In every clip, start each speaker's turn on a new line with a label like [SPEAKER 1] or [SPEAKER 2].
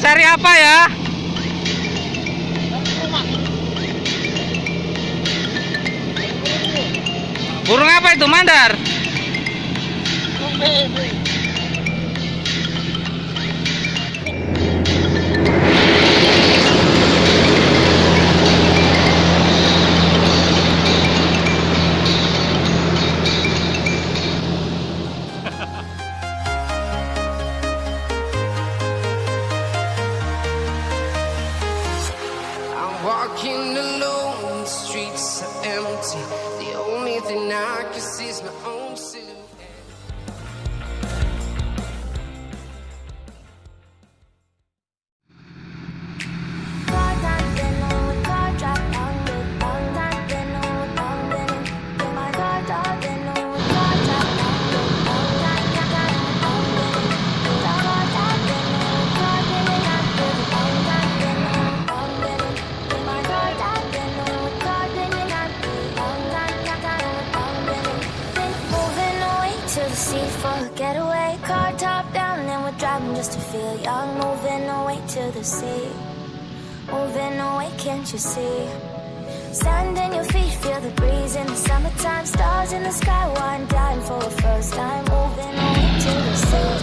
[SPEAKER 1] cari apa ya? Burung apa itu, Mandar?
[SPEAKER 2] Walking alone, the streets are empty. The only thing I can see is my own silhouette. Getaway car top down and we're driving just to feel young. Moving away to the sea, moving away, can't you see? Sand in your feet, feel the breeze in the summertime. Stars in the sky, one dying for the first time. Moving away to the sea,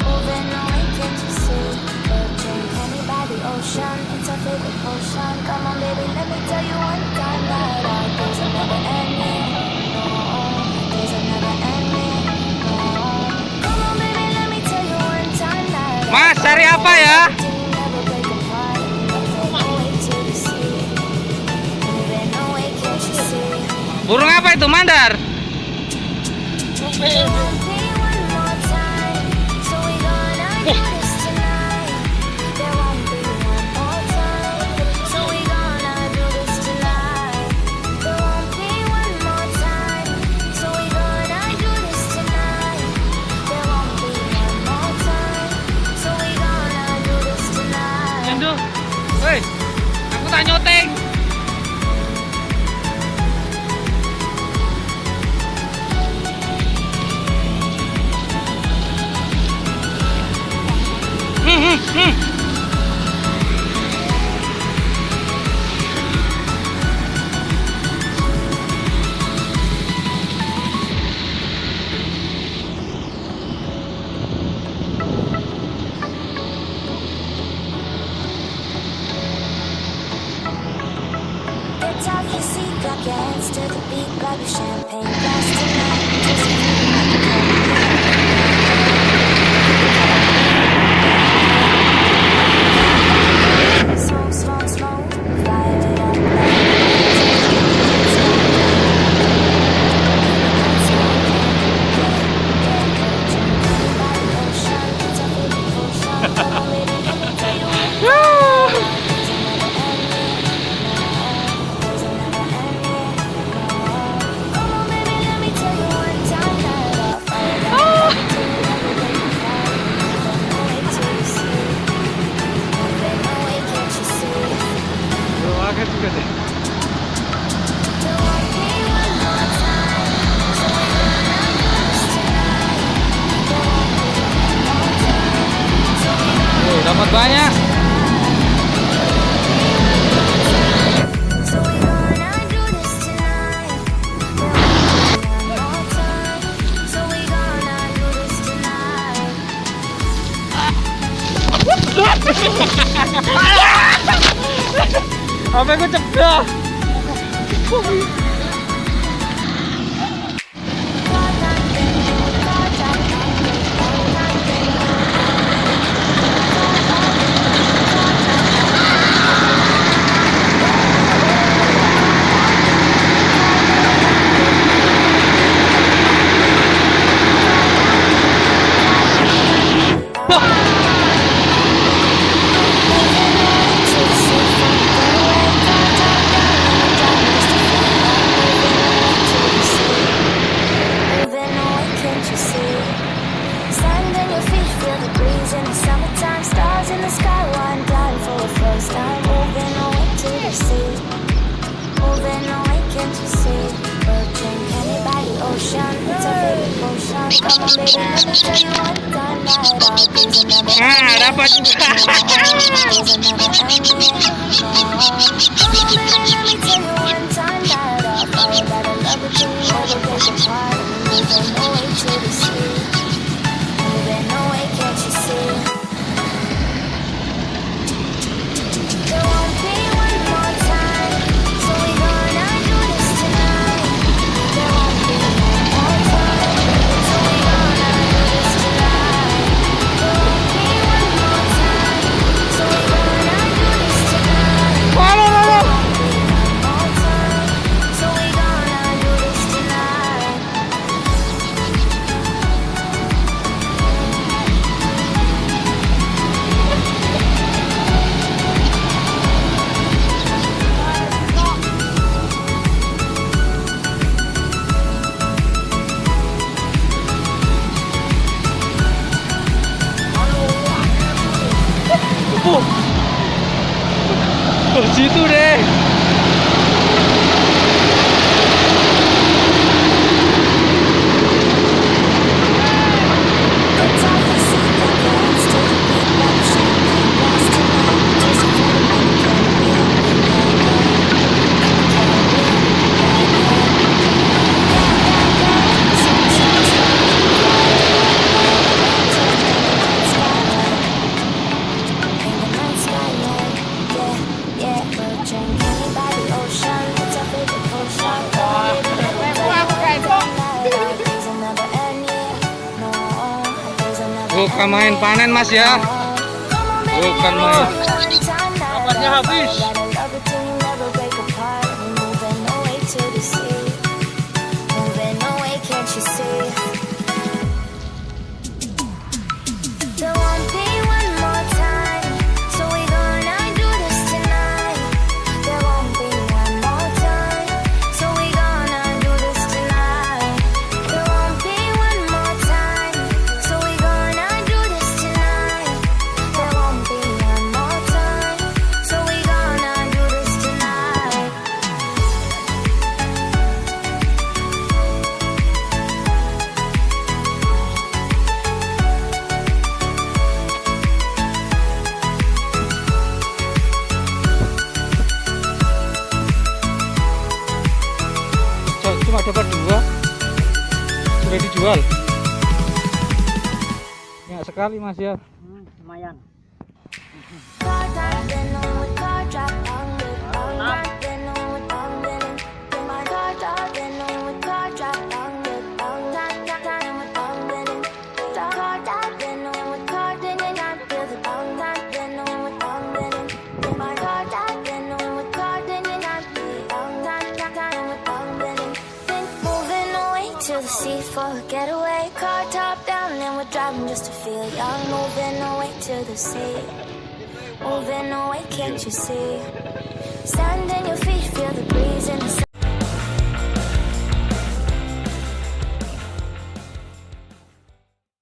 [SPEAKER 2] moving away, can't you see? Virgin honey by the ocean, it's our favorite potion. Come on baby, let me tell you one time that our days are never ending. No, days are never ending.
[SPEAKER 1] Mas, cari apa ya? Burung apa itu, Mandar? Hei, aku tak nyoteng.
[SPEAKER 2] Off your seat, grab your hands to the beat, grab your champagne glass tonight. Just feel like smoke, smoke, smoke, fire it up.
[SPEAKER 1] juga deh. Dapat banyak. Apa gue cegah? Come on, baby, let me tell you one time. Ah, dapat juga. Oh, situ deh. Bukan main panen mas ya, bukan main. Dapatnya habis. Cuma dapat 2 sudah dijual. Banyak sekali mas ya.
[SPEAKER 3] Lumayan.
[SPEAKER 2] To the sea for a getaway, car top down and we're driving just to feel young. Moving away to the sea, moving away, can't you see? Sand in your feet.